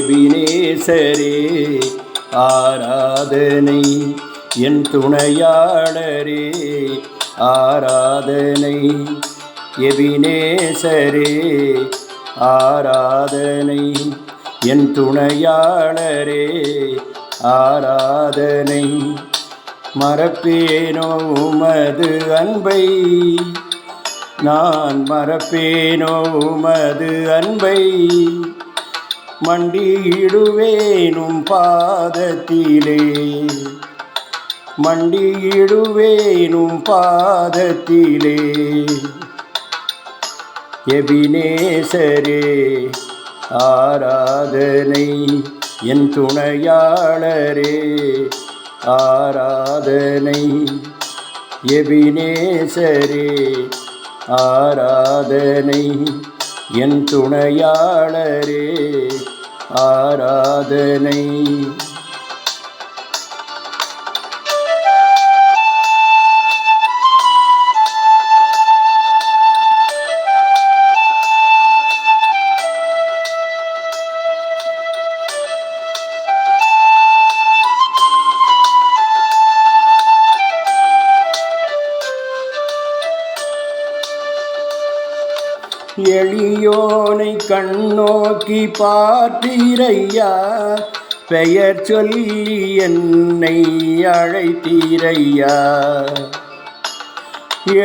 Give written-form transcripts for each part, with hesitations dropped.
எபினேசரே ஆராதனை, என் துணையாளரே ஆராதனை. எபினேசரே ஆராதனை, என் துணையாளரே ஆராதனை. மறப்பேனோ உமது அன்பை, நான் மறப்பேனோ உமது அன்பை. மண்டியிடுவேனும் பாதத்திலே, மண்டியிடுவேனும் பாதத்திலே. எபினேசரே ஆராதனை, என் துணையாளரே ஆராதனை. எபினேசரே ஆராதனை, என் துணையாளரே ஆராதனை. எளியோனை கண்ணோக்கி பார்த்தீரையா, பெயர் சொல்லி என்னை அழைத்தீரையா.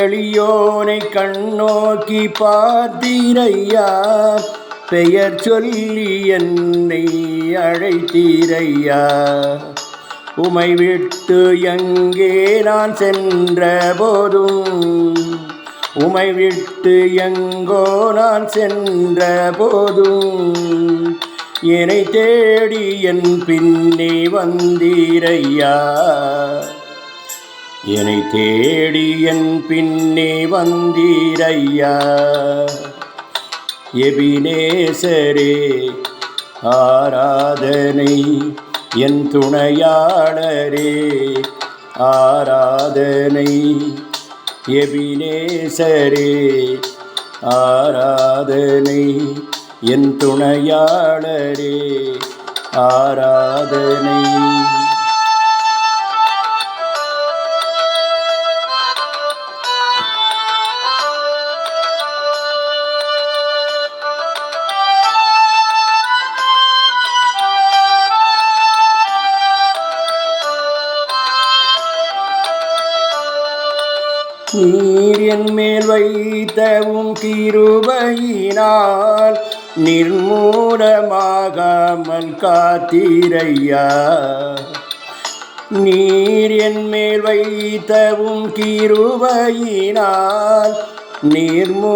எளியோனை கண்ணோக்கி பார்த்தீரையா, பெயர் சொல்லி என்னை அழைத்தீரையா. உமை விட்டு எங்கே நான் சென்ற போதும், உமை விட்டு எங்கோ நான் சென்ற போதும், என்னை தேடி என் பின்னே வந்தீரையா. என்னை தேடி என் பின்னே வந்தீரையா. எபினேசரே ஆராதனை, என் துணையாளரே ஆராதனை. எபினேசரே ஆராதனை, என் துணையாளரே ஆராதனை. நீர் என் மேல் வைத்தவும் கிருபையினால் நிர்மூலமாகாமல் காத்தீரையா. நீர் என் மேல் வைத்தவும் கிருபையினால் நிர்மூலமாகாமல்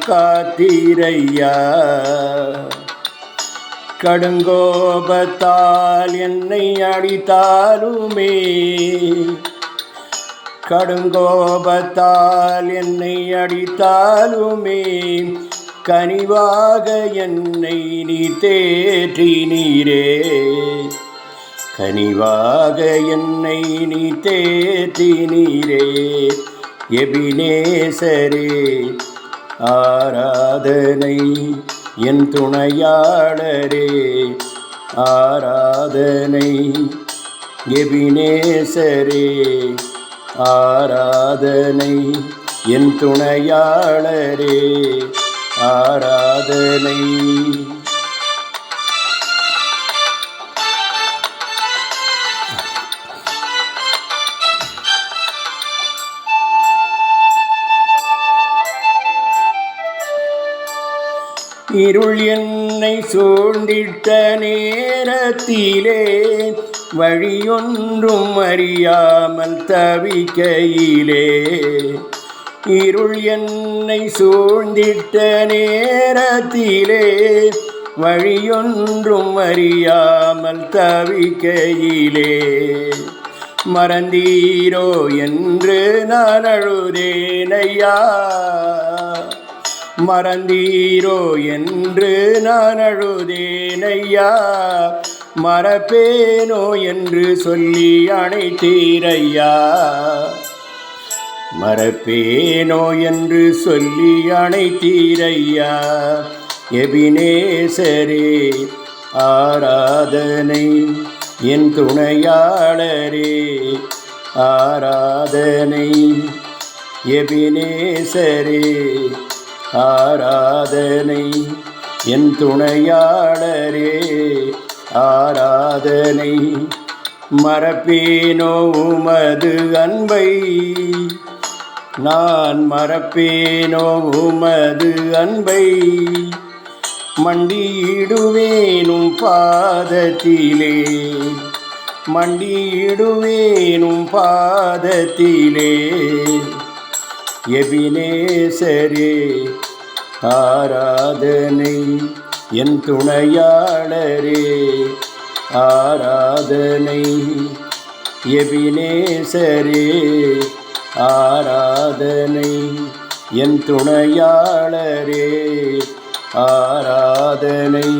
காத்தீரையா. கடுங்கோபத்தால் என்னை அடித்தாலுமே, கடுங்கோபத்தால் என்னை அடித்தாலுமே, கனிவாக என்னை நீ தேற்றினீரே. கனிவாக என்னை நீ தேற்றினீரே. எபினேசரே ஆராதனை, என் துணையாளரே ஆராதனை. எபினேசரே ஆராதனை, என் துணையாளரே ஆராதனை. இருள் என்னை சூழ்ந்திட்ட நேரத்திலே, வழியொன்றும் அறியாமல் தவிக்கையிலே. இருள் என்னை சூழ்ந்திட்ட நேரத்திலே, வழியொன்றும் அறியாமல் தவிக்கையிலே. மறந்தீரோ என்று நான் அழுதேனையா. மறந்தீரோ என்று நான் அழுதேனையா, மறப்பேனோ என்று சொல்லி அணைத்தீரையா, மறப்பேனோ என்று சொல்லி அணைத்தீரையா. எபினேசரே ஆராதனை, என் துணையாளரே ஆராதனை. எபினேசரே ஆராதனை, என் துணையாளரே ஆராதனை. மறப்பேனோ உமது அன்பை, நான் மறப்பேனோ உமது அன்பை. மண்டியிடுவேனும் பாதத்திலே, மண்டியிடுவேனும் பாதத்திலே. எபினேசரே ஆராதனை, என் துணையாளரே ஆராதனை. எபினேசரே ஆராதனை, என் துணையாளரே ஆராதனை.